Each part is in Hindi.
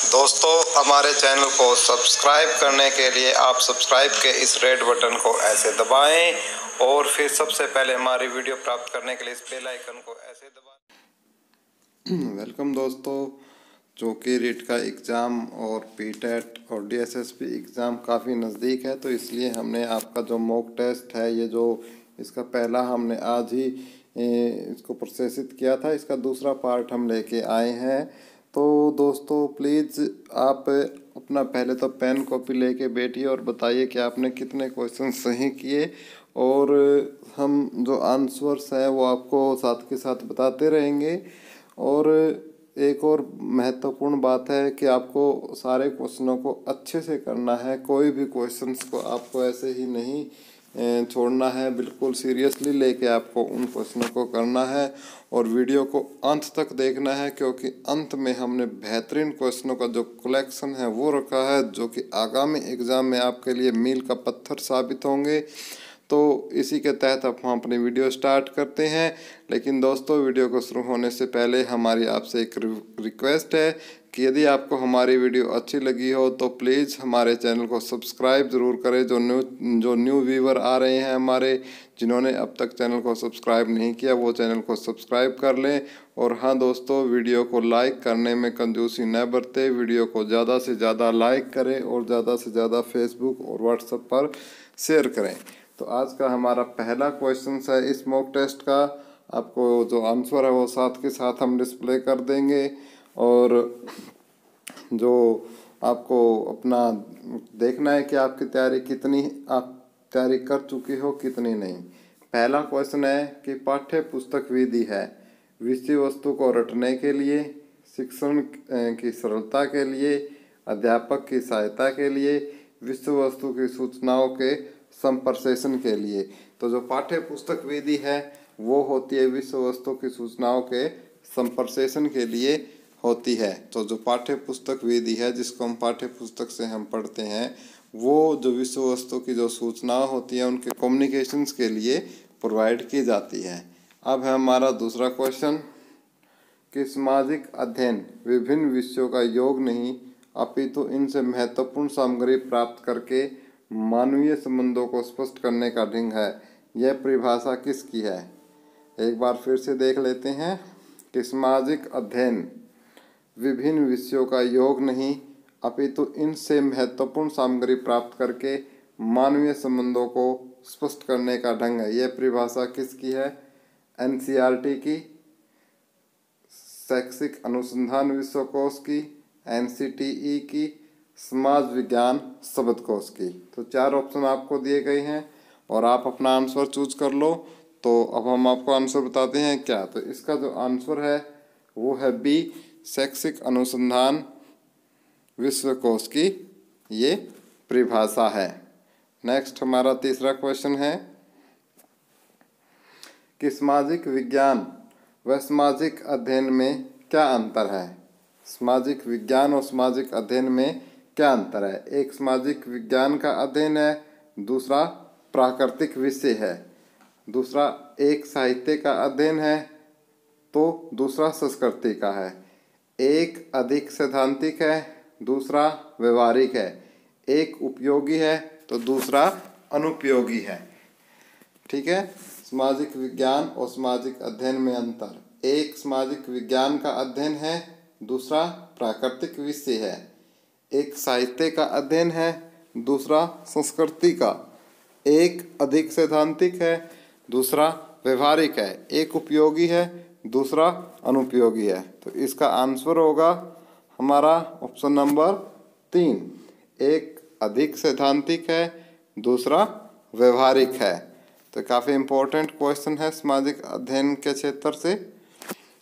दोस्तों, हमारे चैनल को सब्सक्राइब करने के लिए आप सब्सक्राइब के इस रेड बटन को ऐसे दबाएं और फिर सबसे पहले हमारी वीडियो प्राप्त करने के लिए इस बेल आइकन को ऐसे दबाएं। वेलकम दोस्तों, जो कि रीट का एग्ज़ाम और पीटेट और डीएसएसपी एग्ज़ाम काफ़ी नज़दीक है, तो इसलिए हमने आपका जो मॉक टेस्ट है, ये जो इसका पहला हमने आज ही इसको प्रोसेसित किया था, इसका दूसरा पार्ट हम लेके आए हैं। तो दोस्तों प्लीज़ आप अपना पहले तो पेन कॉपी लेके बैठिए और बताइए कि आपने कितने क्वेश्चन सही किए, और हम जो आंसर्स हैं वो आपको साथ के साथ बताते रहेंगे। और एक और महत्वपूर्ण बात है कि आपको सारे क्वेश्चनों को अच्छे से करना है, कोई भी क्वेश्चंस को आपको ऐसे ही नहीं छोड़ना है, बिल्कुल सीरियसली लेके आपको उन क्वेश्चनों को करना है और वीडियो को अंत तक देखना है, क्योंकि अंत में हमने बेहतरीन क्वेश्चनों का जो कलेक्शन है वो रखा है, जो कि आगामी एग्ज़ाम में आपके लिए मील का पत्थर साबित होंगे। तो इसी के तहत अब हम अपनी वीडियो स्टार्ट करते हैं। लेकिन दोस्तों, वीडियो को शुरू होने से पहले हमारी आपसे एक रिक्वेस्ट है कि यदि आपको हमारी वीडियो अच्छी लगी हो तो प्लीज़ हमारे चैनल को सब्सक्राइब ज़रूर करें। जो न्यू व्यूवर आ रहे हैं हमारे, जिन्होंने अब तक चैनल को सब्सक्राइब नहीं किया, वो चैनल को सब्सक्राइब कर लें। और हाँ दोस्तों, वीडियो को लाइक करने में कंजूसी न बरतें, वीडियो को ज़्यादा से ज़्यादा लाइक करें और ज़्यादा से ज़्यादा फेसबुक और व्हाट्सएप पर शेयर करें। तो आज का हमारा पहला क्वेश्चन है इस मॉक टेस्ट का। आपको जो आंसर है वो साथ के साथ हम डिस्प्ले कर देंगे, और जो आपको अपना देखना है कि आपकी तैयारी कितनी, आप तैयारी कर चुके हो कितनी नहीं। पहला क्वेश्चन है कि पाठ्य पुस्तक विधि है विषय वस्तु को रटने के लिए, शिक्षण की सरलता के लिए, अध्यापक की सहायता के लिए, विषय वस्तु की सूचनाओं के संप्रेषण के लिए। तो जो पाठ्य पुस्तक विधि है वो होती है विषय वस्तु की सूचनाओं के संप्रेषण के लिए होती है। तो जो पाठ्य पुस्तक विधि है, जिसको हम पाठ्य पुस्तक से हम पढ़ते हैं, वो जो विषय वस्तु की जो सूचनाएं होती हैं उनके कम्युनिकेशंस के लिए प्रोवाइड की जाती है। अब है हमारा दूसरा क्वेश्चन कि सामाजिक अध्ययन विभिन्न विषयों का योग नहीं, अपितु इनसे महत्वपूर्ण सामग्री प्राप्त करके मानवीय संबंधों को स्पष्ट करने का ढंग है। यह परिभाषा किसकी है? एक बार फिर से देख लेते हैं कि सामाजिक अध्ययन विभिन्न विषयों का योग नहीं, अपितु इनसे महत्वपूर्ण सामग्री प्राप्त करके मानवीय संबंधों को स्पष्ट करने का ढंग है। यह परिभाषा किसकी है? एनसीईआरटी की, शैक्षिक अनुसंधान विश्वकोश की, एनसीटीई की, समाज विज्ञान शब्दकोश की। तो 4 ऑप्शन आपको दिए गए हैं और आप अपना आंसर चूज कर लो। तो अब हम आपको आंसर बताते हैं क्या। तो इसका जो आंसर है वो है बी, शैक्षिक अनुसंधान विश्वकोश की ये परिभाषा है। नेक्स्ट हमारा तीसरा क्वेश्चन है कि सामाजिक विज्ञान व सामाजिक अध्ययन में क्या अंतर है? सामाजिक विज्ञान और सामाजिक अध्ययन में क्या अंतर है? एक सामाजिक विज्ञान का अध्ययन है, दूसरा प्राकृतिक विषय है, दूसरा एक साहित्य का अध्ययन है, तो दूसरा संस्कृति का है। एक अधिक सैद्धांतिक है, दूसरा व्यवहारिक है। एक उपयोगी है तो दूसरा अनुपयोगी है। ठीक है, सामाजिक विज्ञान और सामाजिक अध्ययन में अंतर। एक सामाजिक विज्ञान का अध्ययन है, दूसरा प्राकृतिक विषय है। एक साहित्य का अध्ययन है, दूसरा संस्कृति का। एक अधिक सैद्धांतिक है, दूसरा व्यवहारिक है। एक उपयोगी है, दूसरा अनुपयोगी है। तो इसका आंसर होगा हमारा ऑप्शन नंबर 3। एक अधिक सैद्धांतिक है, दूसरा व्यवहारिक है। तो काफ़ी इम्पोर्टेंट क्वेश्चन है सामाजिक अध्ययन के क्षेत्र से।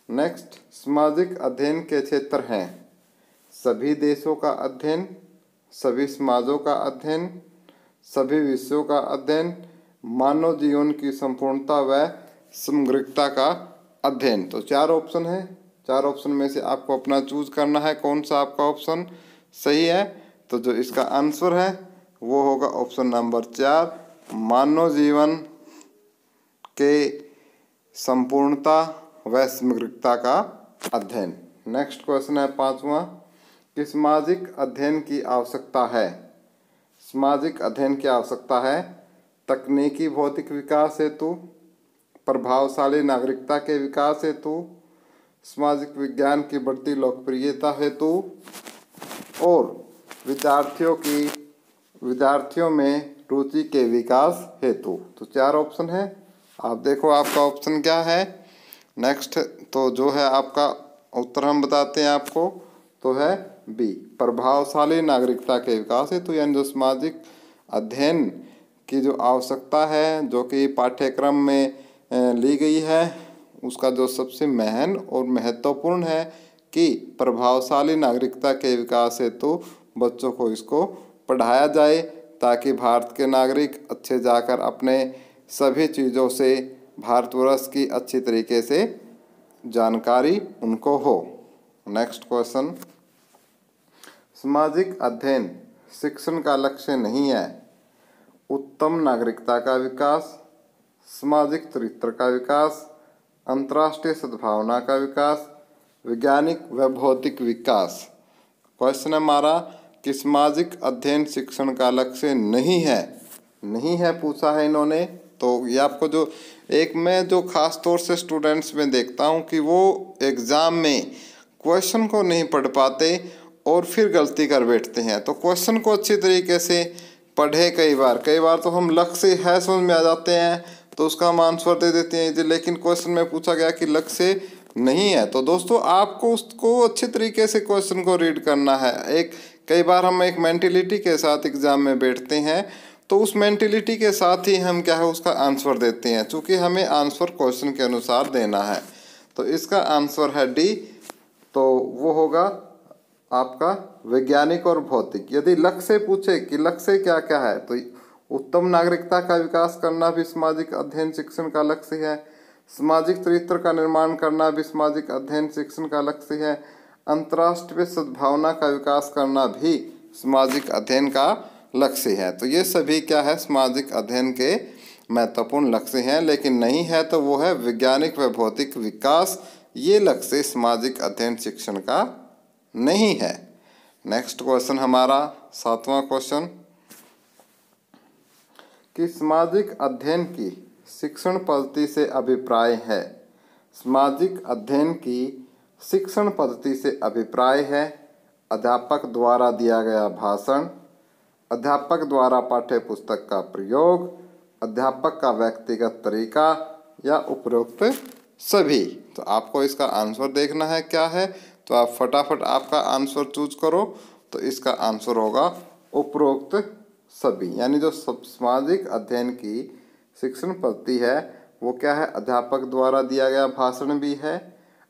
नेक्स्ट, सामाजिक अध्ययन के क्षेत्र हैं सभी देशों का अध्ययन, सभी समाजों का अध्ययन, सभी विषयों का अध्ययन, मानव जीवन की संपूर्णता व समग्रता का अध्ययन। तो 4 ऑप्शन है, 4 ऑप्शन में से आपको अपना चूज करना है कौन सा आपका ऑप्शन सही है। तो जो इसका आंसर है वो होगा ऑप्शन नंबर 4, मानव जीवन के संपूर्णता व समग्रता का अध्ययन। नेक्स्ट क्वेश्चन है 5वां कि सामाजिक अध्ययन की आवश्यकता है। सामाजिक अध्ययन की आवश्यकता है तकनीकी भौतिक विकास हेतु, प्रभावशाली नागरिकता के विकास हेतु, सामाजिक विज्ञान की बढ़ती लोकप्रियता हेतु और विद्यार्थियों में रुचि के विकास हेतु। तो 4 ऑप्शन है। आप देखो आपका ऑप्शन क्या है। नेक्स्ट तो जो है आपका उत्तर हम बताते हैं आपको, तो है बी, प्रभावशाली नागरिकता के विकास हेतु। यानी जो सामाजिक अध्ययन की जो आवश्यकता है, जो कि पाठ्यक्रम में ली गई है, उसका जो सबसे महन और महत्वपूर्ण है कि प्रभावशाली नागरिकता के विकास हेतु बच्चों को इसको पढ़ाया जाए, ताकि भारत के नागरिक अच्छे जाकर अपने सभी चीज़ों से भारतवर्ष की अच्छी तरीके से जानकारी उनको हो। नेक्स्ट क्वेश्चन, सामाजिक अध्ययन शिक्षण का लक्ष्य नहीं है। उत्तम नागरिकता का विकास, सामाजिक चरित्र का विकास, अंतर्राष्ट्रीय सद्भावना का विकास, वैज्ञानिक व भौतिक विकास। क्वेश्चन है हमारा कि सामाजिक अध्ययन शिक्षण का लक्ष्य नहीं है पूछा है इन्होंने। तो ये आपको जो एक मैं जो खास तौर से स्टूडेंट्स में देखता हूँ कि वो एग्ज़ाम में क्वेश्चन को नहीं पढ़ पाते और फिर गलती कर बैठते हैं। तो क्वेश्चन को अच्छी तरीके से पढ़े, कई बार तो हम लक्ष्य है समझ में आ जाते हैं तो उसका हम आंसर दे देते हैं, लेकिन क्वेश्चन में पूछा गया कि लक्ष्य नहीं है। तो दोस्तों आपको उसको अच्छे तरीके से क्वेश्चन को रीड करना है। कई बार हम एक मेंटेलिटी के साथ एग्ज़ाम में बैठते हैं, तो उस मेंटेलिटी के साथ ही हम क्या है उसका आंसर देते हैं, चूँकि हमें आंसर क्वेश्चन के अनुसार देना है। तो इसका आंसर है डी, तो वो होगा आपका वैज्ञानिक और भौतिक। यदि लक्ष्य पूछे कि लक्ष्य क्या क्या है, तो उत्तम नागरिकता का विकास करना भी सामाजिक अध्ययन शिक्षण का लक्ष्य है, सामाजिक चरित्र का निर्माण करना भी सामाजिक अध्ययन शिक्षण का लक्ष्य है, अंतर्राष्ट्रीय सद्भावना का विकास करना भी सामाजिक अध्ययन का लक्ष्य है। तो ये सभी क्या है सामाजिक अध्ययन के महत्वपूर्ण लक्ष्य हैं, लेकिन नहीं है तो वो है वैज्ञानिक व भौतिक विकास। ये लक्ष्य सामाजिक अध्ययन शिक्षण का नहीं है। नेक्स्ट क्वेश्चन हमारा 7वां क्वेश्चन कि सामाजिक अध्ययन की शिक्षण पद्धति से अभिप्राय है। सामाजिक अध्ययन की शिक्षण पद्धति से अभिप्राय है अध्यापक द्वारा दिया गया भाषण, अध्यापक द्वारा पाठ्य पुस्तक का प्रयोग, अध्यापक का व्यक्तिगत तरीका या उपरोक्त सभी। तो आपको इसका आंसर देखना है क्या है, तो आप फटाफट आपका आंसर चूज करो। तो इसका आंसर होगा उपरोक्त सभी। यानी जो सामाजिक अध्ययन की शिक्षण पद्धति है वो क्या है, अध्यापक द्वारा दिया गया भाषण भी है,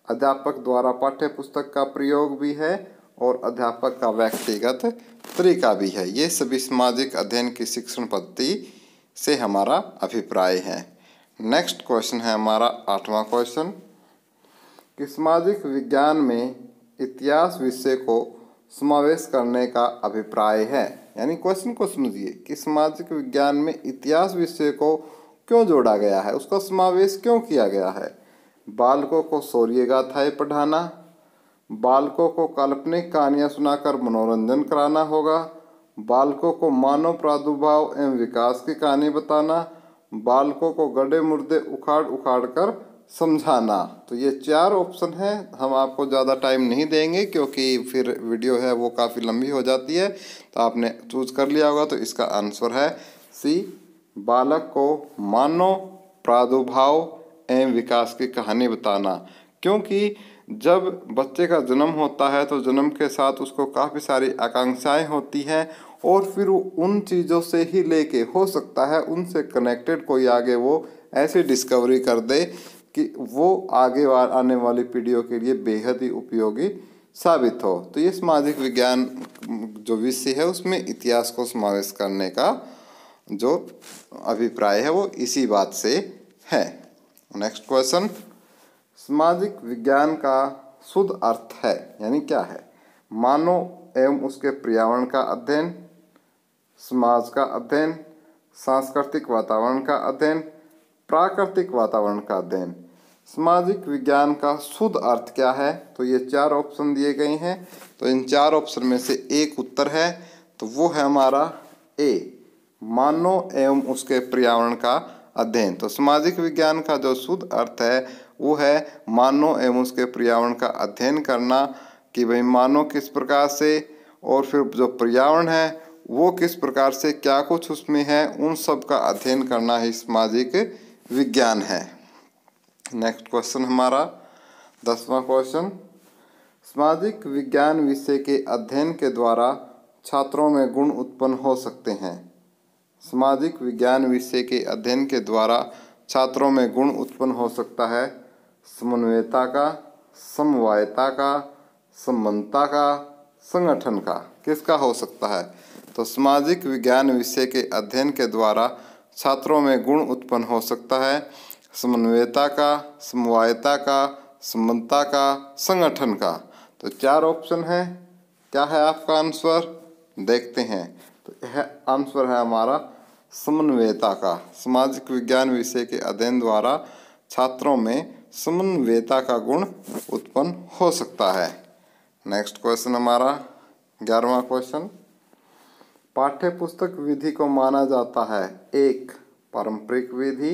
अध्यापक द्वारा पाठ्य पुस्तक का प्रयोग भी है और अध्यापक का व्यक्तिगत तरीका भी है। ये सभी सामाजिक अध्ययन की शिक्षण पद्धति से हमारा अभिप्राय है। नेक्स्ट क्वेश्चन है हमारा 8वां क्वेश्चन कि सामाजिक विज्ञान में इतिहास विषय को समावेश करने का अभिप्राय है। यानी क्वेश्चन को समझिए कि सामाजिक विज्ञान में इतिहास विषय को क्यों जोड़ा गया है, उसका समावेश क्यों किया गया है। बालकों को शौर्य गाथाएं पढ़ाना, बालकों को काल्पनिक कहानियाँ सुनाकर मनोरंजन कराना होगा, बालकों को मानव प्रादुर्भाव एवं विकास की कहानी बताना, बालकों को गड्ढे मुर्दे उखाड़ उखाड़ कर समझाना। तो ये 4 ऑप्शन हैं। हम आपको ज़्यादा टाइम नहीं देंगे क्योंकि फिर वीडियो है वो काफ़ी लंबी हो जाती है। तो आपने चूज कर लिया होगा, तो इसका आंसर है सी, बालक को मानव प्रादुर्भाव एवं विकास की कहानी बताना। क्योंकि जब बच्चे का जन्म होता है तो जन्म के साथ उसको काफ़ी सारी आकांक्षाएं होती हैं और फिर उन चीज़ों से ही लेके हो सकता है उनसे कनेक्टेड कोई आगे वो ऐसी डिस्कवरी कर दे कि वो आगे आने वाली पीढ़ियों के लिए बेहद ही उपयोगी साबित हो। तो ये सामाजिक विज्ञान जो विषय है उसमें इतिहास को समावेश करने का जो अभिप्राय है वो इसी बात से है। नेक्स्ट क्वेश्चन, सामाजिक विज्ञान का शुद्ध अर्थ है यानी क्या है। मानव एवं उसके पर्यावरण का अध्ययन, समाज का अध्ययन, सांस्कृतिक वातावरण का अध्ययन, प्राकृतिक वातावरण का अध्ययन। सामाजिक विज्ञान का शुद्ध अर्थ क्या है? तो ये 4 ऑप्शन दिए गए हैं, तो इन 4 ऑप्शन में से एक उत्तर है, तो वो है हमारा ए, मानव एवं उसके पर्यावरण का अध्ययन। तो सामाजिक विज्ञान का जो शुद्ध अर्थ है वो है मानव एवं उसके पर्यावरण का अध्ययन करना, कि भाई मानव किस प्रकार से और फिर जो पर्यावरण है वो किस प्रकार से, क्या कुछ उसमें है, उन सब का अध्ययन करना ही सामाजिक विज्ञान है। नेक्स्ट क्वेश्चन हमारा 10वां क्वेश्चन, सामाजिक विज्ञान विषय के अध्ययन के द्वारा छात्रों में गुण उत्पन्न हो सकते हैं। सामाजिक विज्ञान विषय के अध्ययन के द्वारा छात्रों में गुण उत्पन्न हो सकता है समन्वयता का, समवायता का, समानता का, संगठन का। किसका हो सकता है? तो सामाजिक विज्ञान विषय के अध्ययन के द्वारा छात्रों में गुण उत्पन्न हो सकता है समन्वयता का, समवायता का, समानता का, संगठन का। तो 4 ऑप्शन है, क्या है आपका आंसर? देखते हैं। तो यह आंसर है हमारा समन्वयता का। सामाजिक विज्ञान विषय के अध्ययन द्वारा छात्रों में समन्वयता का गुण उत्पन्न हो सकता है। नेक्स्ट क्वेश्चन हमारा 11वां क्वेश्चन, पाठ्य पुस्तक विधि को माना जाता है 1 पारंपरिक विधि,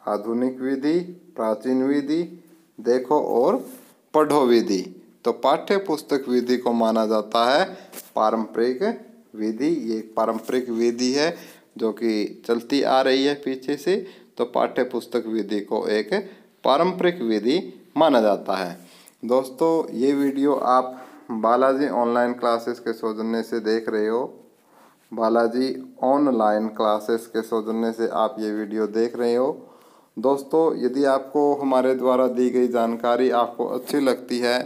आधुनिक विधि, प्राचीन विधि, देखो और पढ़ो विधि। तो पाठ्य पुस्तक विधि को माना जाता है पारंपरिक विधि। ये एक पारंपरिक विधि है जो कि चलती आ रही है पीछे से, तो पाठ्य पुस्तक विधि को एक पारंपरिक विधि माना जाता है। दोस्तों, ये वीडियो आप बालाजी ऑनलाइन क्लासेस के सौजन्य से देख रहे हो। बालाजी ऑनलाइन क्लासेस के सौजन्य से आप ये वीडियो देख रहे हो। दोस्तों, यदि आपको हमारे द्वारा दी गई जानकारी आपको अच्छी लगती है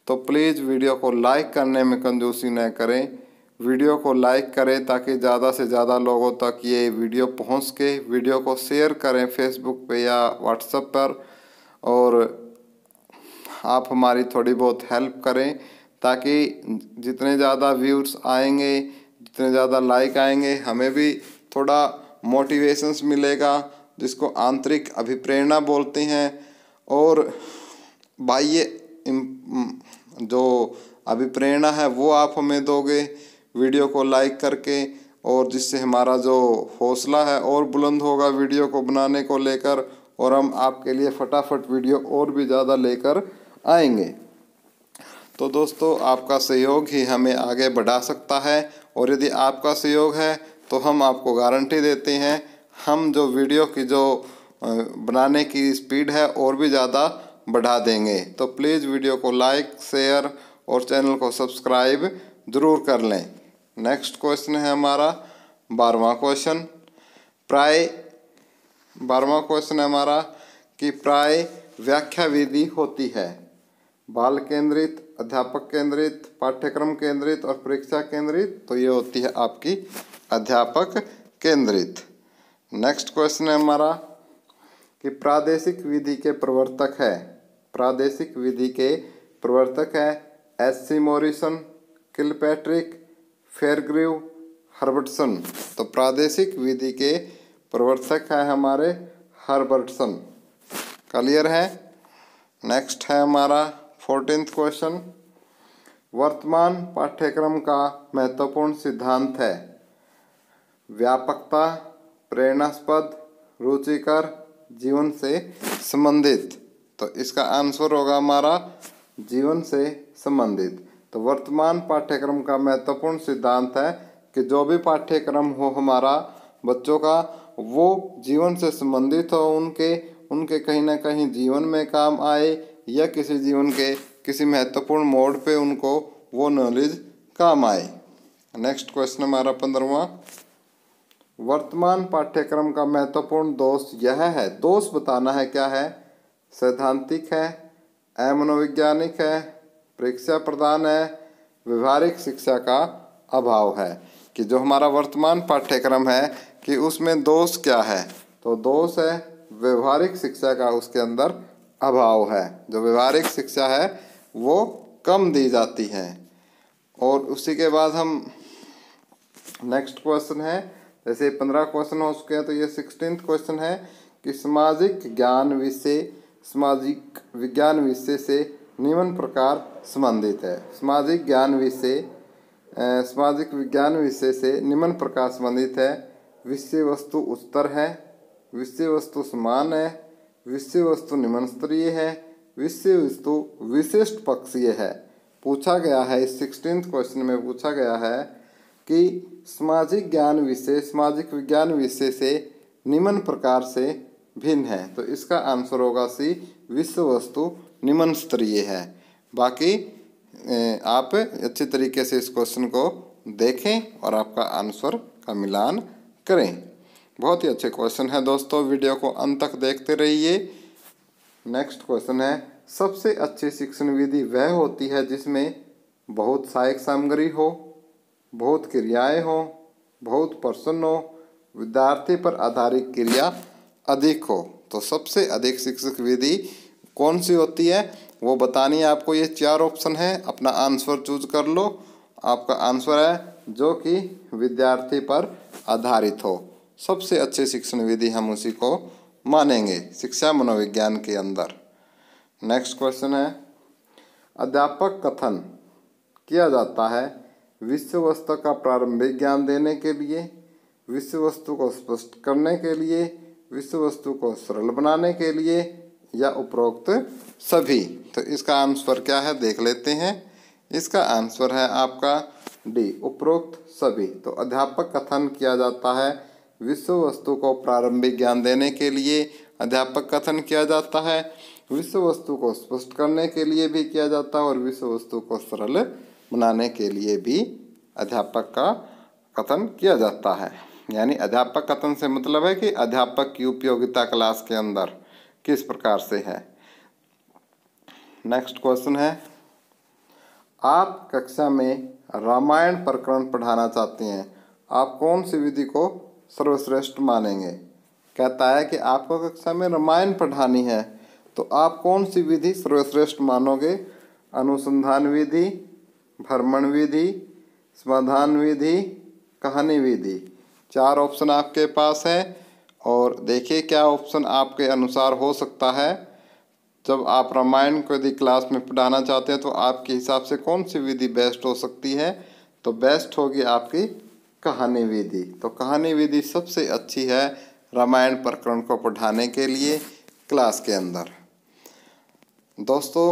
तो प्लीज़ वीडियो को लाइक करने में कंजूसी न करें। वीडियो को लाइक करें ताकि ज़्यादा से ज़्यादा लोगों तक ये वीडियो पहुंच के। वीडियो को शेयर करें फेसबुक पे या व्हाट्सएप पर, और आप हमारी थोड़ी बहुत हेल्प करें ताकि जितने ज़्यादा व्यूज़ आएंगे, जितने ज़्यादा लाइक आएंगे, हमें भी थोड़ा मोटिवेशंस मिलेगा, जिसको आंतरिक अभिप्रेरणा बोलते हैं। और बाह्य जो अभिप्रेरणा है वो आप हमें दोगे वीडियो को लाइक करके, और जिससे हमारा जो हौसला है और बुलंद होगा वीडियो को बनाने को लेकर, और हम आपके लिए फटाफट वीडियो और भी ज़्यादा लेकर आएंगे। तो दोस्तों, आपका सहयोग ही हमें आगे बढ़ा सकता है, और यदि आपका सहयोग है तो हम आपको गारंटी देते हैं, हम जो वीडियो की जो बनाने की स्पीड है और भी ज़्यादा बढ़ा देंगे। तो प्लीज़ वीडियो को लाइक, शेयर और चैनल को सब्सक्राइब ज़रूर कर लें। नेक्स्ट क्वेश्चन है हमारा 12वां क्वेश्चन, 12वां क्वेश्चन है हमारा कि प्राय व्याख्या विधि होती है बाल केंद्रित, अध्यापक केंद्रित, पाठ्यक्रम केंद्रित और परीक्षा केंद्रित। तो ये होती है आपकी अध्यापक केंद्रित। नेक्स्ट क्वेश्चन है हमारा कि प्रादेशिक विधि के प्रवर्तक है, प्रादेशिक विधि के प्रवर्तक है S C. Morrison, Kilpatrick, Fairgrieve, Herbertson. तो प्रादेशिक विधि के प्रवर्तक है हमारे हर्बर्टसन। क्लियर है? नेक्स्ट है हमारा 14वां क्वेश्चन, वर्तमान पाठ्यक्रम का महत्वपूर्ण सिद्धांत है व्यापकता, प्रेरणास्पद, रुचिकर, जीवन से संबंधित। तो इसका आंसर होगा हमारा जीवन से संबंधित। तो वर्तमान पाठ्यक्रम का महत्वपूर्ण सिद्धांत है कि जो भी पाठ्यक्रम हो हमारा बच्चों का, वो जीवन से संबंधित हो, उनके कहीं ना कहीं जीवन में काम आए, या किसी जीवन के किसी महत्वपूर्ण मोड़ पे उनको वो नॉलेज काम आए। नेक्स्ट क्वेश्चन हमारा 15वां, वर्तमान पाठ्यक्रम का महत्वपूर्ण दोष यह है, दोष बताना है क्या है, सैद्धांतिक है, अमनोवैज्ञानिक है, परीक्षा प्रदान है, व्यवहारिक शिक्षा का अभाव है। कि जो हमारा वर्तमान पाठ्यक्रम है कि उसमें दोष क्या है, तो दोष है व्यवहारिक शिक्षा का उसके अंदर अभाव है। जो व्यवहारिक शिक्षा है वो कम दी जाती है। और उसी के बाद हम नेक्स्ट क्वेश्चन है, जैसे 15 क्वेश्चन हो चुके हैं तो ये 16वां क्वेश्चन है कि सामाजिक ज्ञान विषय सामाजिक विज्ञान विषय से निम्न प्रकार संबंधित है। सामाजिक विज्ञान विषय से निम्न प्रकार संबंधित है। विषय वस्तु उच्चतर है, विषय वस्तु समान है, विषय वस्तु निम्न स्तरीय है, विषय वस्तु विशिष्ट पक्षीय है। पूछा गया है, इस 16th क्वेश्चन में पूछा गया है कि सामाजिक विज्ञान विषय से निम्न प्रकार से भिन्न है। तो इसका आंसर होगा सी, विषय वस्तु निम्न स्तरीय है। बाकी आप अच्छे तरीके से इस क्वेश्चन को देखें और आपका आंसर का मिलान करें। बहुत ही अच्छे क्वेश्चन है दोस्तों, वीडियो को अंत तक देखते रहिए। नेक्स्ट क्वेश्चन है, सबसे अच्छी शिक्षण विधि वह होती है जिसमें बहुत सहायक सामग्री हो, बहुत क्रियाएं हो, बहुत प्रश्न हो, विद्यार्थी पर आधारित क्रिया अधिक हो। तो सबसे अधिक शिक्षक विधि कौन सी होती है वो बतानी है आपको। ये 4 ऑप्शन है, अपना आंसर चूज कर लो। आपका आंसर है जो कि विद्यार्थी पर आधारित हो। सबसे अच्छी शिक्षण विधि हम उसी को मानेंगे शिक्षा मनोविज्ञान के अंदर। नेक्स्ट क्वेश्चन है, अध्यापक कथन किया जाता है विषय वस्तु का प्रारंभिक ज्ञान देने के लिए, विषय वस्तु को स्पष्ट करने के लिए, विषय वस्तु को सरल बनाने के लिए या उपरोक्त सभी। तो इसका आंसर क्या है देख लेते हैं। इसका आंसर है आपका डी, उपरोक्त सभी। तो अध्यापक कथन किया जाता है विषय वस्तु को प्रारंभिक ज्ञान देने के लिए, अध्यापक कथन किया जाता है विषय वस्तु को स्पष्ट करने के लिए भी किया जाता है, और विषय वस्तु को सरल बनाने के लिए भी अध्यापक का कथन किया जाता है। यानी अध्यापक कथन से मतलब है कि अध्यापक की उपयोगिता क्लास के अंदर किस प्रकार से है। नेक्स्ट क्वेश्चन है, आप कक्षा में रामायण प्रकरण पढ़ाना चाहते हैं, आप कौन सी विधि को सर्वश्रेष्ठ मानेंगे। कहता है कि आपको कक्षा में रामायण पढ़ानी है तो आप कौन सी विधि सर्वश्रेष्ठ मानोगे। अनुसंधान विधि, भ्रमण विधि, समाधान विधि, कहानी विधि। 4 ऑप्शन आपके पास है और देखिए क्या ऑप्शन आपके अनुसार हो सकता है। जब आप रामायण को यदि क्लास में पढ़ाना चाहते हैं तो आपके हिसाब से कौन सी विधि बेस्ट हो सकती है। तो बेस्ट होगी आपकी कहानी विधि। तो कहानी विधि सबसे अच्छी है रामायण प्रकरण को पढ़ाने के लिए क्लास के अंदर। दोस्तों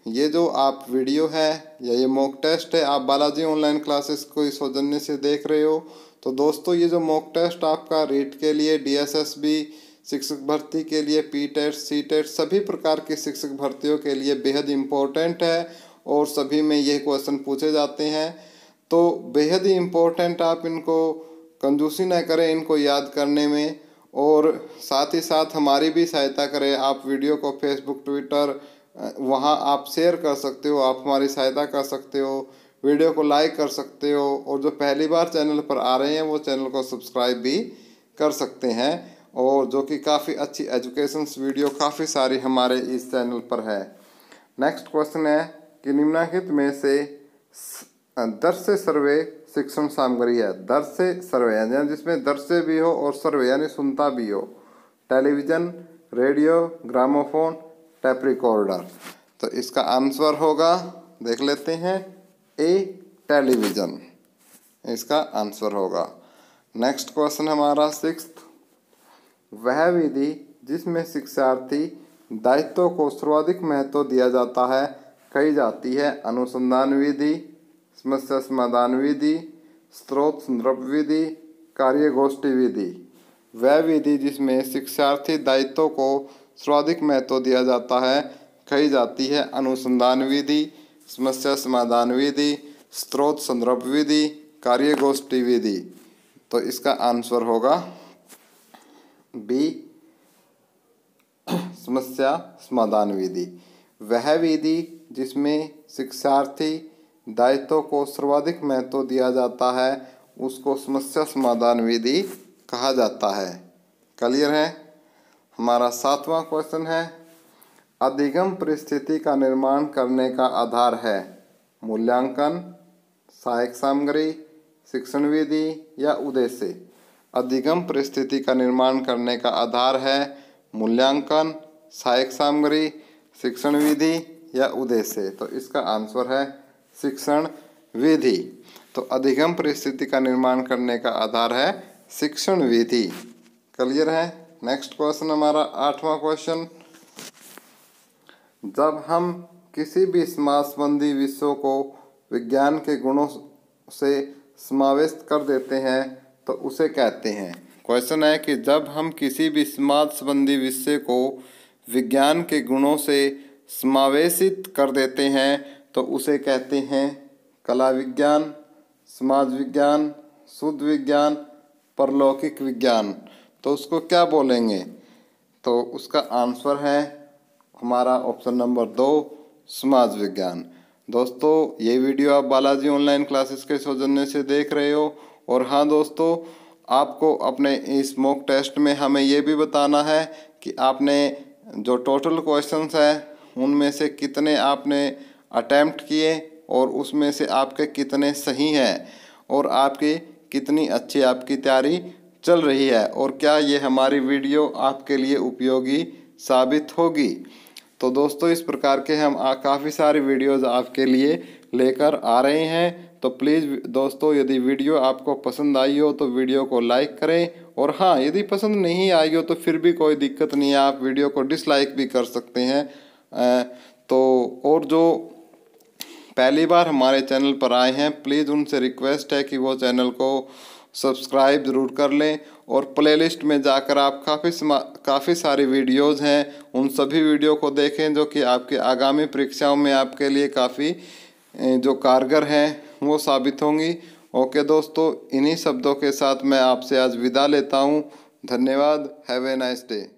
ये जो आप वीडियो है या ये मॉक टेस्ट है, आप बालाजी ऑनलाइन क्लासेस को इस सौजन्य से देख रहे हो। तो दोस्तों ये जो मॉक टेस्ट आपका रीट के लिए, DSSB शिक्षक भर्ती के लिए, P-TET, C-TET सभी प्रकार की शिक्षक भर्तियों के लिए बेहद इम्पोर्टेंट है और सभी में ये क्वेश्चन पूछे जाते हैं। तो बेहद ही इम्पोर्टेंट, आप इनको कंजूसी न करें इनको याद करने में, और साथ ही साथ हमारी भी सहायता करें। आप वीडियो को फेसबुक, ट्विटर वहाँ आप शेयर कर सकते हो, आप हमारी सहायता कर सकते हो, वीडियो को लाइक कर सकते हो, और जो पहली बार चैनल पर आ रहे हैं वो चैनल को सब्सक्राइब भी कर सकते हैं। और जो कि काफ़ी अच्छी एजुकेशंस वीडियो काफ़ी सारी हमारे इस चैनल पर है। नेक्स्ट क्वेश्चन है कि निम्नलिखित में से दृश्य सर्वे शिक्षण सामग्री है। दृश्य सर्वे यानी जिसमें दृश्य भी हो और सर्वे यानी सुनता भी हो। Television, radio, gramophone, tape recorder. तो इसका आंसर होगा, देख लेते हैं, ए, टेलीविज़न इसका आंसर होगा। नेक्स्ट क्वेश्चन हमारा 6th, वह विधि जिसमें शिक्षार्थी दायित्व को सर्वाधिक महत्व दिया जाता है कही जाती है। अनुसंधान विधि, समस्या समाधान विधि, स्रोत संदर्भ विधि, कार्यगोष्ठी विधि। वह विधि जिसमें शिक्षार्थी दायित्व को सर्वाधिक महत्व दिया जाता है कही जाती है अनुसंधान विधि, समस्या समाधान विधि, स्रोत संदर्भ विधि, कार्यगोष्ठी विधि। तो इसका आंसर होगा बी, समस्या समाधान विधि। वह विधि जिसमें शिक्षार्थी दायित्व को सर्वाधिक महत्व दिया जाता है उसको समस्या समाधान विधि कहा जाता है। क्लियर है। हमारा 7वां क्वेश्चन है, अधिगम परिस्थिति का निर्माण करने का आधार है मूल्यांकन, सहायक सामग्री, शिक्षण विधि या उद्देश्य। अधिगम परिस्थिति का निर्माण करने का आधार है मूल्यांकन, सहायक सामग्री, शिक्षण विधि या उद्देश्य। तो इसका आंसर है शिक्षण विधि। तो अधिगम परिस्थिति का निर्माण करने का आधार है शिक्षण विधि। क्लियर है। नेक्स्ट क्वेश्चन हमारा 8वां क्वेश्चन, जब हम किसी भी समाज संबंधी विषयों को विज्ञान के गुणों से समावेश कर देते हैं तो उसे कहते हैं। क्वेश्चन है कि जब हम किसी भी समाज संबंधी विषय को विज्ञान के गुणों से समावेशित कर देते हैं तो उसे कहते हैं कला विज्ञान, समाज विज्ञान, शुद्ध विज्ञान, परलौकिक विज्ञान। तो उसको क्या बोलेंगे? तो उसका आंसर है हमारा ऑप्शन नंबर 2, समाज विज्ञान। दोस्तों, ये वीडियो आप बालाजी ऑनलाइन क्लासेस के सौजन्य से देख रहे हो। और हाँ दोस्तों, आपको अपने इस मॉक टेस्ट में हमें ये भी बताना है कि आपने जो टोटल क्वेश्चंस हैं उनमें से कितने आपने अटेम्प्ट किए और उसमें से आपके कितने सही हैं और आपकी कितनी अच्छी आपकी तैयारी चल रही है और क्या ये हमारी वीडियो आपके लिए उपयोगी साबित होगी। तो दोस्तों, इस प्रकार के हम काफ़ी सारी वीडियोज़ आपके लिए लेकर आ रहे हैं। तो प्लीज़ दोस्तों, यदि वीडियो आपको पसंद आई हो तो वीडियो को लाइक करें। और हाँ, यदि पसंद नहीं आई हो तो फिर भी कोई दिक्कत नहीं है, आप वीडियो को डिसलाइक भी कर सकते हैं। और जो पहली बार हमारे चैनल पर आए हैं, प्लीज़ उनसे रिक्वेस्ट है कि वो चैनल को सब्सक्राइब ज़रूर कर लें और प्लेलिस्ट में जाकर आप काफ़ी सारी वीडियोज़ हैं उन सभी वीडियो को देखें जो कि आपके आगामी परीक्षाओं में आपके लिए काफ़ी जो कारगर हैं वो साबित होंगी। ओके दोस्तों, इन्हीं शब्दों के साथ मैं आपसे आज विदा लेता हूँ। धन्यवाद। Have a nice day.